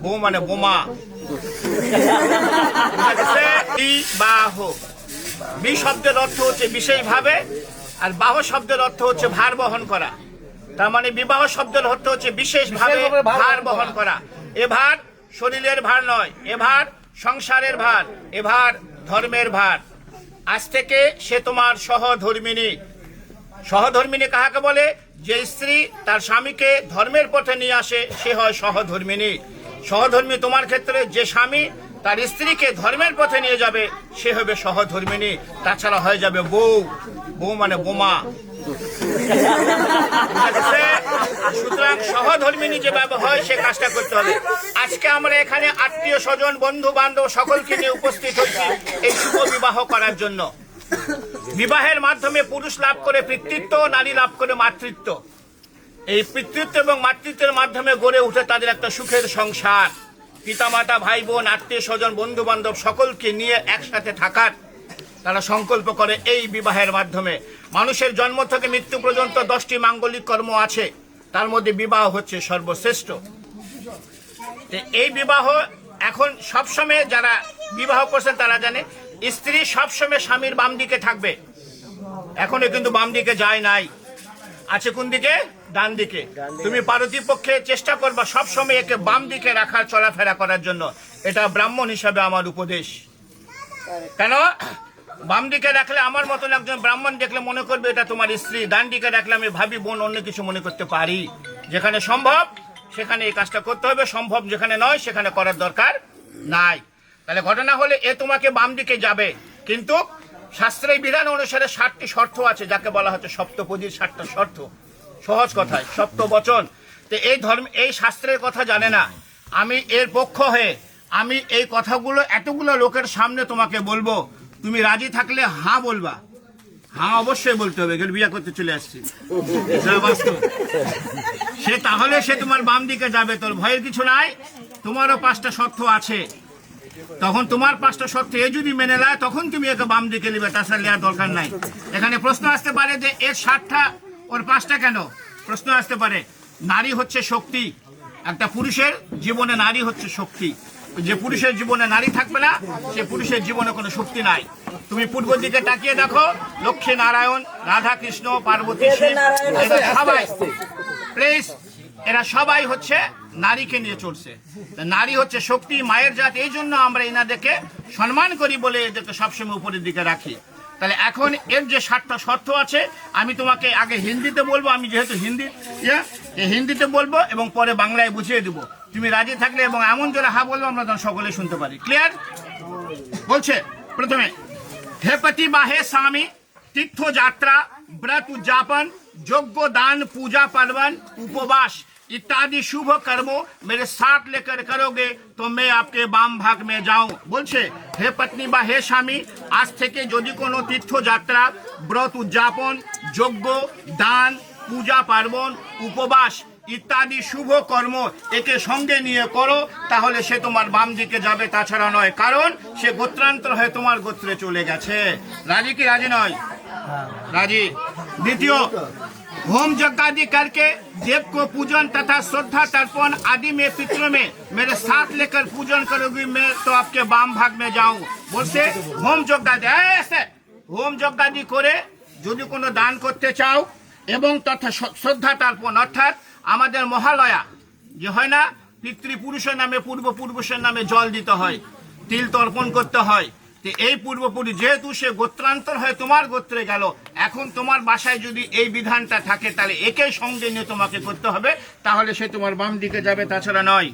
বউ মানে বোমা। বিবাহ, বি শব্দের অর্থ হচ্ছে বিশেষভাবে, আর বাহ শব্দের অর্থ হচ্ছে ভার বহন করা। তার মানে বিবাহ শব্দের অর্থ হচ্ছে বিশেষভাবে ভার বহন করা। এ ভার শরীরের ভার নয়, এ ভার সংসারের ভার, এ ভার ধর্মের ভার। আজ থেকে সে তোমার সহধর্মিনী। সহধর্মিনী কাহাকে বলে? যে স্ত্রী তার স্বামীকে ধর্মের পথে নিয়ে আসে সে হয় সহধর্মিনী। সহধর্মী তোমার ক্ষেত্রে যে স্বামী তার স্ত্রীকে ধর্মের পথে নিয়ে যাবে সে হবে সহধর্মিনী। তাছাড়া হয়ে যাবে বউ, বউ মানে বোমা। সুতরাং সহধর্মিনী যেভাবে হয় সে কাজটা করতে হবে। আজকে আমরা এখানে আত্মীয় স্বজন বন্ধু বান্ধব সকলকে নিয়ে উপস্থিত হচ্ছি এই শুভ বিবাহ করার জন্য। বিবাহের মাধ্যমে পুরুষ লাভ করে পিতৃত্ব, নারী লাভ করে মাতৃত্ব। এই পিতৃত্ব এবং মাতৃত্বের মাধ্যমে গড়ে উঠে তাদের একটা সুখের সংসার। পিতামাতা, ভাই বোন, আত্মীয় স্বজন, বন্ধু বান্ধব সকলকে নিয়ে একসাথে থাকার তারা সংকল্প করে এই বিবাহের মাধ্যমে। মানুষের জন্ম থেকে মৃত্যু পর্যন্ত 10টি মাঙ্গলিক কর্ম আছে, তার মধ্যে বিবাহ হচ্ছে সর্বশ্রেষ্ঠ। এই বিবাহ এখন সবসময় যারা বিবাহ করছেন তারা জানে স্ত্রী সবসময় স্বামীর বাম দিকে থাকবে। এখনো কিন্তু বাম দিকে যায় নাই, আছে কোন দিকে? ডান দিকে। তুমি পারতিপক্ষে চেষ্টা করবা সবসময় একে বাম দিকে রাখার, চলাফেরা করার জন্য। এটা ব্রাহ্মণ হিসাবে আমার উপদেশ। কেন বাম দিকে রাখলে আমার মতন একজন ব্রাহ্মণ দেখলে মনে করবে এটা তোমার স্ত্রী। ডান দিকে রাখলে আমি ভাবি বোন, অন্য কিছু মনে করতে পারি। যেখানে সম্ভব সেখানে এই কাজটা করতে হবে, সম্ভব যেখানে নয় সেখানে করার দরকার নাই। তাহলে ঘটনা হলে এ তোমাকে বাম দিকে যাবে, কিন্তু শাস্ত্রের বিধান অনুসারে 7টি শর্ত আছে, যাকে বলা হচ্ছে সপ্তপদীর 7টা শর্ত। সহজ কথায় সপ্তবচন। তো এই ধর্ম, এই শাস্ত্রের কথা জানে না। আমি এর পক্ষ হয়ে আমি এই কথাগুলো এতগুলো লোকের সামনে তোমাকে বলবো। তুমি রাজি থাকলে হ্যাঁ বলবা। হ্যাঁ অবশ্যই বলতে হবে, বিয়ে করতে চলে আসছি সে, তাহলে সে তোমার বাম দিকে যাবে। তোর ভয়ের কিছু নাই, তোমারও 5টা শর্ত আছে। তখন তোমার 5টা শর্ত এ যদি মেনে নেয় তখন তুমি একে বাম দিকে নেবে, তাছাড়া নেওয়ার দরকার নাই। এখানে প্রশ্ন আসতে পারে যে এর 7টা ওর 5টা কেন? প্রশ্ন আসতে পারে। নারী হচ্ছে শক্তি। একটা পুরুষের জীবনে নারী হচ্ছে শক্তি। যে পুরুষের জীবনে নারী থাকবে না সে পুরুষের জীবনে কোনো শক্তি নাই। তুমি পূর্ব দিকে তাকিয়ে দেখো, লক্ষ্মী নারায়ণ, রাধা কৃষ্ণ, পার্বতী, শিব, এরা সবাই প্লিজ এরা সবাই হচ্ছে নারীকে নিয়ে চলছে। নারী হচ্ছে শক্তি, মায়ের জাত। এই জন্য আমরা এনাদেরকে সম্মান করি বলে এদেরকে সবসময় উপরের দিকে রাখি। তাহলে এখন এর যে 7টা শর্ত আছে আমি তোমাকে আগে হিন্দিতে বলবো, আমি যেহেতু হিন্দিতে বলবো এবং পরে বাংলায় বুঝিয়ে দেবো। তুমি রাজি থাকলে এবং এমন জোরে হা বলবো আমরা তখন সকলে শুনতে পারি। ক্লিয়ার? বলছে প্রথমে, হে পতি বা হে স্বামী, তীর্থ যাত্রা, व्रत उद्यापन, यज्ञ दान, पूजा पार्वन, उपवास इत्यादि शुभ कर्मों मेरे साथ लेकर करोगे तो मैं आपके बाम भाग में जाऊं। बोलছে হে পত্নী বা হে স্বামী, আজ থেকে যদি কোনো তীর্থযাত্রা, ব্রত উদযাপন, যজ্ঞ দান, পূজা পার্বণ, উপবাস ইত্যাদি শুভ কর্ম একে সঙ্গে নিয়ে করো তাহলে সে তোমার বাম দিকে যাবে, তাছাড়া নয়। কারণ সে গোত্রান্তর হয়ে তোমার গোত্রে চলে গেছে। রাজি কি রাজি নয়? राजी। द्वितीय, होम यज्ञ आदि करके देव को पूजन तथा श्रद्धा तर्पण आदि में पितरों में मेरे साथ लेकर पूजन करोगी मैं तो आपके बाम भाग में जाऊं। बोलते होम यज्ञ आदि ऐसे होम यज्ञ आदि करे যদি কোনো দান করতে চাও এবং তথা শ্রদ্ধা তর্পণ অর্থাৎ আমাদের মহালয়া যে হয় না, পিতৃপুরুষের নামে পূর্বপুরুষের নামে জল দিতে হয়, তিল তর্পণ করতে হয়। এই পূর্বপুরুষ যেহেতু সে গোত্রান্তর হয়ে তোমার গোত্রে গেল, এখন তোমার বাসায় যদি এই বিধানটা থাকে তাহলে একে সঙ্গে নিয়ে তোমাকে করতে হবে, তাহলে সে তোমার বাম দিকে যাবে, তাছাড়া নয়।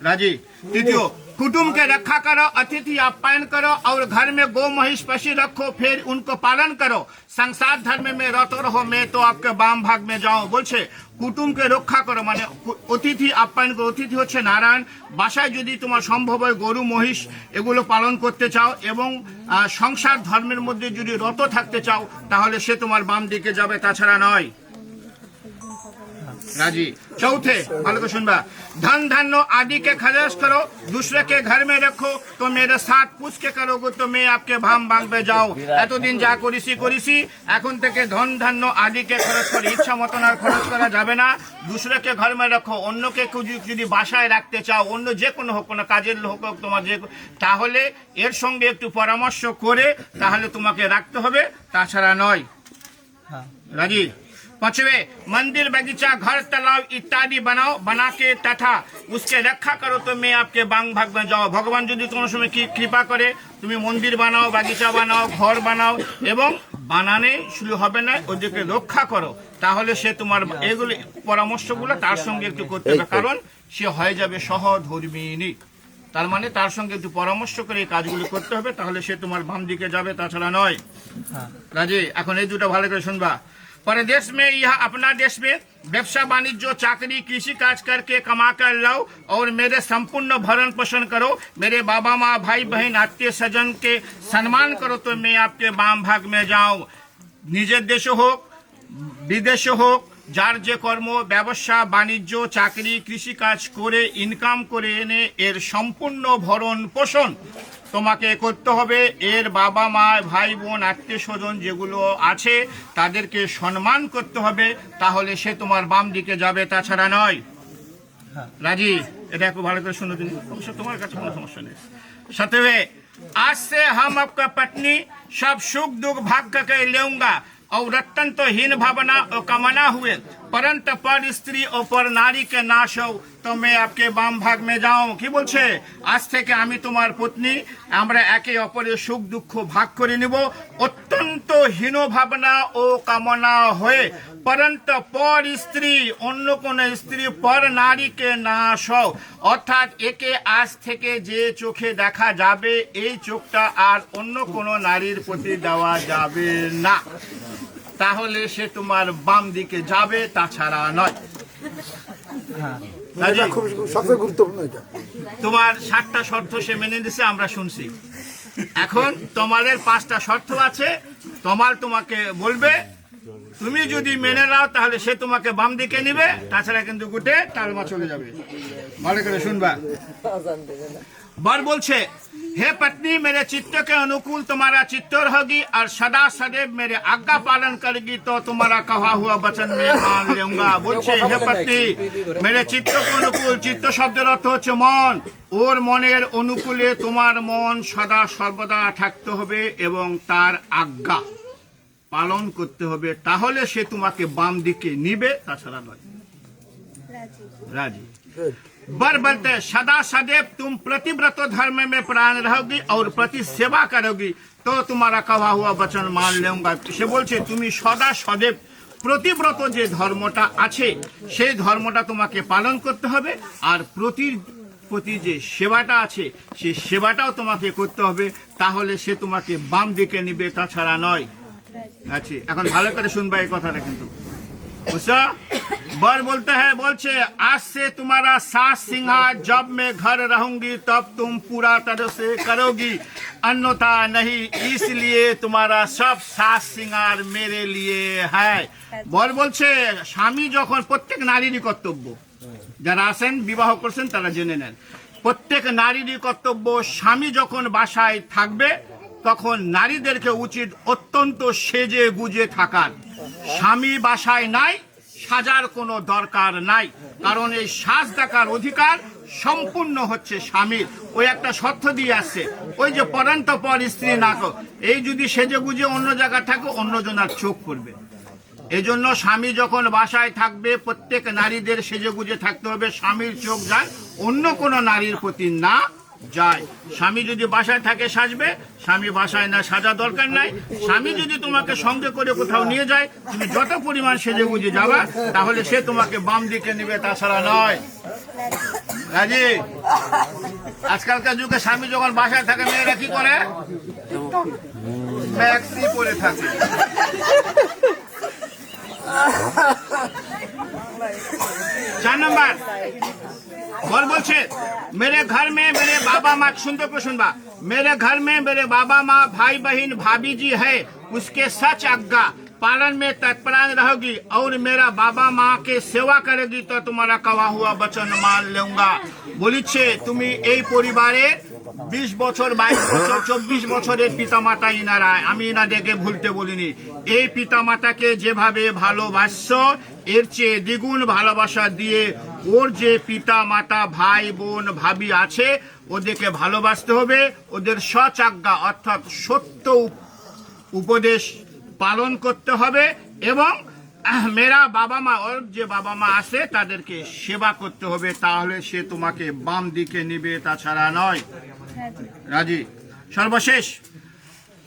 राजी। तृतीय, कुटुंब के रखा करो, अतिथि आप्यायन करो और घर में गौ महिष पशु रखो, फिर उनको पालन करो। संसार धर्म में रत रहो, मैं तो आपके बाम भाग में जाऊं। बोलছে কুটুমকে রক্ষা করো মানে অতিথি আপ্যায়ন করো। অতিথি হচ্ছে নারায়ণ। বাসায় যদি তোমার সম্ভব হয় গরু মহিষ এগুলো পালন করতে চাও এবং সংসার ধর্মের মধ্যে যদি রত থাকতে চাও তাহলে সে তোমার বাম দিকে যাবে, তাছাড়া নয়। राजी। चौथे ভালো করে শুনবা, धन धान्य आदि के खर्च करो, दूसरे के घर में रखो, तो मेरे साथ पूछ के करोगे तो मैं आपके भाम भाঙবে যাও। এতদিন যা করেছি এখন থেকে ধন ধান্য আদিকে খরচ করে ইচ্ছা মতন আর খরচ করা যাবে না। দুসরেকে ঘর মে রাখো, অন্যকে যদি বাসায় রাখতে চাও, অন্য যে কোনো হোক, কোনো কাজের লোক হোক তোমার, যে তাহলে এর সঙ্গে একটু পরামর্শ করে তাহলে তোমাকে রাখতে হবে, তাছাড়া নয়। রাজি। पांचवें, मंदिर बगीचा घर तालाब इत्यादि बनाओ, बना के तथा उसके रक्षा करो तो मैं आपके बांग भाग में जाओ। भगवान যদি কোনো সময় কি কৃপা করে তুমি মন্দির বানাও, বাগিচা বানাও, ঘর বানাও এবং বানানে শুরু হবে না, ওদেরকে রক্ষা করো, তাহলে সে তোমার এগুলো পরামর্শগুলো তার সঙ্গে একটু করতে হবে, কারণ সে হয়ে যাবে সহধর্মিণী। তার মানে তার সঙ্গে একটু পরামর্শ করে এই কাজগুলো করতে হবে, তাহলে সে তোমার বাম দিকে যাবে, তাছাড়া নয়। রাজি। এখন এই দুটো ভালো করে শুনবা। परदेश में यह अपना देश में व्यवसाय वाणिज्य चाकरी कृषि काज करके कमा कर लाओ और मेरे संपूर्ण भरण पोषण करो, मेरे बाबा माँ भाई बहन आत्मीय स्वजन के सम्मान करो तो मैं आपके बाम भाग में जाऊं। निजेर देश होक विदेश होक, যার যে কর্ম ব্যবসা বাণিজ্য চাকরি কৃষি কাজ করে ইনকাম করে এনে এর সম্পূর্ণ ভরণ পোষণ তোমাকে করতে হবে। এর বাবা মা ভাই বোন আত্মীয় স্বজন যেগুলো আছে তাদেরকে সম্মান করতে হবে, তাহলে সে তোমার বাম দিকে যাবে, তাছাড়া নয়। রাজি। এটা একটু ভালো করে শুনো তুমি, অবশ্য তোমার কাছে কোনো সমস্যা নেই। সাতवें, आज से हम आपका पत्नी सब सुख दुख भाग करके लेऊंगा और रत्न तो हीन भावना और कामना हुए, परंतु पर स्त्री और पर नारी के नाश हो तो मैं आपके बाम भाग में जाऊं। কি বলছে? আজ থেকে আমি তোমার পত্নী, আমরা একে অপরের সুখ দুঃখ ভাগ করে নিব, অত্যন্ত হীন ভাবনা ও কামনা হয়ে, परंतु पर स्त्री অন্য কোন স্ত্রী পর নারীকে নাশ হও, অর্থাৎ একে আজ থেকে যে চোখে দেখা যাবে এই চোখটা আর অন্য কোন নারীর প্রতি দেওয়া যাবে না, তাহলে সে তোমার বাম দিকে যাবে, তাছাড়া নয়। সবচেয়ে গুরুত্বপূর্ণ এটা। তোমার 7টা শর্ত সে মেনে নিছে, আমরা শুনছি। এখন তোমাদের 5টা শর্ত আছে, তোমাকে বলবে, তুমি যদি মেনে নাও তাহলে সে তোমাকে বাম দিকে নিবে, তাছাড়া কিন্তু গুটে টালমা চলে যাবে। ভালো করে শুনবা। बर बोलছে, हे पत्नी मेरे चित्त के अनुकूल तुम्हारा चित्त रहेगी और सदा सदैव मेरे आज्ञा पालन करेगी तो तुम्हारा कहा हुआ वचन मैं मान लूंगा। बोलছে, हे पत्नी मेरे चित्त के अनुकूल, चित्त শব্দের অর্থ হচ্ছে মন, ওর মনের অনুকূলে তোমার মন সদা সর্বদা থাকতে হবে এবং তার আজ্ঞা পালন করতে হবে, তাহলে সে তোমাকে বাম দিকে নিবে, তাছাড়া নয়। রাজি। बर बोलते, सदा सदैव तुम प्रतिव्रत धर्म में प्राण रहोगी और प्रति सेवा करोगी तो तुम्हारा कहा हुआ वचन मान लूंगा। সে বলছে তুমি সদা সदैव প্রতিব্রত যে ধর্মটা আছে সেই ধর্মটা তোমাকে পালন করতে হবে, আর প্রতি যে সেবাটা আছে সেই সেবাটাও তোমাকে করতে হবে, তাহলে সে তোমাকে বাম দিকে নিবে, তাছাড়া নয়। আচ্ছা, এখন ভালো করে শুনবা এই কথাটা কিন্তু। বুঝছো? बर बोलते हैं, बोलছে, आज से तुम्हारा सास सिंहार जब मैं घर रहूंगी तब तुम पूरा तरह से करोगी, अन्यथा नहीं, इसलिए तुम्हारा सब सास सिंगार मेरे लिए है। बर বলছে, স্বামী যখন, প্রত্যেক নারীরই কর্তব্য, যারা আছেন বিবাহ করছেন তারা জেনে নেন, প্রত্যেক নারীরই কর্তব্য, স্বামী যখন বাসায় থাকবে তখন নারীদেরকে উচিত অত্যন্ত সেজে গুজে থাকার। স্বামী বাসায় নাই, সাজার কোনো দরকার নাই, কারণ এই সাজ দেখার অধিকার সম্পূর্ণ হচ্ছে স্বামীর। ওই একটা শর্ত দিয়ে আসছে, ওই যে পরান্ত পর স্ত্রী না কর, এই যদি সেজে গুজে অন্য জায়গায় থাকে অন্যজনের চোখ পড়বে। এজন্য স্বামী যখন বাসায় থাকবে প্রত্যেক নারীদের সেজে গুজে থাকতে হবে, স্বামীর চোখ যায় অন্য কোনো নারীর প্রতি না যায়। স্বামী যদি বাসায় থাকে সাজবে, স্বামী বাসায় না সাজা দরকার নাই। স্বামী যদি তোমাকে সঙ্গে করে কোথাও নিয়ে যায়, তুমি যত পরিমাণ সেজে গুজে যাবা তাহলে সে তোমাকে বাম দিকে নেবে, তাছাড়া নয়। রাজি। আজকালকার যুগে স্বামী যখন বাসায় থাকে মেয়েরা কি করে? ম্যাক্সি পরে থাকে। 4 नंबर और बोलছে, मेरे घर में मेरे बाबा माँ, सुनते को सुनबा, मेरे घर में मेरे बाबा माँ भाई बहन भाभी जी है, उसके सच आज्ञा पालन में तत्परायण रहोगी और मेरा बाबा माँ के सेवा करेगी तो तुम्हारा कहा हुआ वचन मान लूंगा। বলিছে তুমি এই পরিবারে 20 বছর 22 বছর 24 বছরের পিতামাতা ইনারা, আমি ইনাদেরকে ভুলতে বলিনি। এই পিতামাতাকে যেভাবে ভালোবাসছো এর চেয়ে দ্বিগুণ ভালোবাসা দিয়ে ওর যে পিতা মাতা ভাই বোন ভাবি আছে ওদেরকে ভালোবাসতে হবে, ওদের সচাজ্ঞা অর্থাৎ সত্য উপদেশ পালন করতে হবে এবং মেরা বাবা মা ওর যে বাবা মা আছে তাদেরকে সেবা করতে হবে, তাহলে সে তোমাকে বাম দিকে নিবে, তাছাড়া নয়। রাজি। সর্বশেষ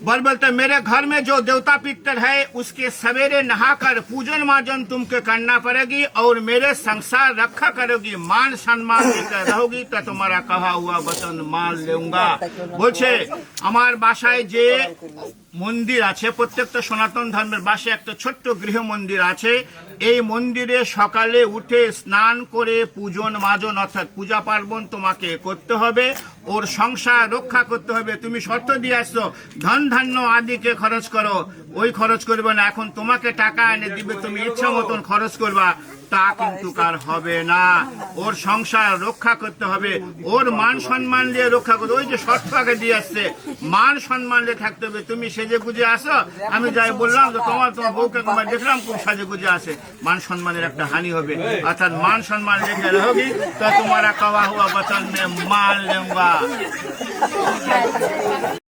बोलते मेरे घर में जो देवता पितर है उसके सवेरे नहाकर पूजन मार्जन तुमको करना पड़ेगी और मेरे संसार रखा करोगी, मान सम्मान देकर रहोगी तो तुम्हारा कहा हुआ वचन मान लूंगा। বলছে আমার বাসায় যে মন্দির আছে, প্রত্যেকটা সনাতন ধর্মের বাসায় একটা ছোট্ট গৃহ মন্দির আছে, এই মন্দিরে সকালে উঠে স্নান করে পূজন মাজন অর্থাৎ পূজা পার্বণ তোমাকে করতে হবে, ওর সংসার রক্ষা করতে হবে। তুমি শর্ত দিয়ে আসছো ধন ধান্য আদিকে খরচ করো, ওই খরচ করবে না, এখন তোমাকে টাকা এনে দিবে, তুমি ইচ্ছা মতন খরচ করবা, তা কিন্তু কার হবে না। ওর সংসার রক্ষা করতে হবে, ওর মান সম্মান দিয়ে রক্ষা করতে, ওই যে শর্ত আগে দিয়ে আসছে মান সম্মান দিয়ে থাকতে হবে। তুমি সেজে গুজে আসো, আমি যাই বললাম যে তোমার বউকে দেখলাম খুব সাজে গুজে আসে, মান সম্মানের একটা হানি হবে। অর্থাৎ মান সম্মান রেখে রहोगी তো তোমারা कहा हुआ वचन में मान लूंगा।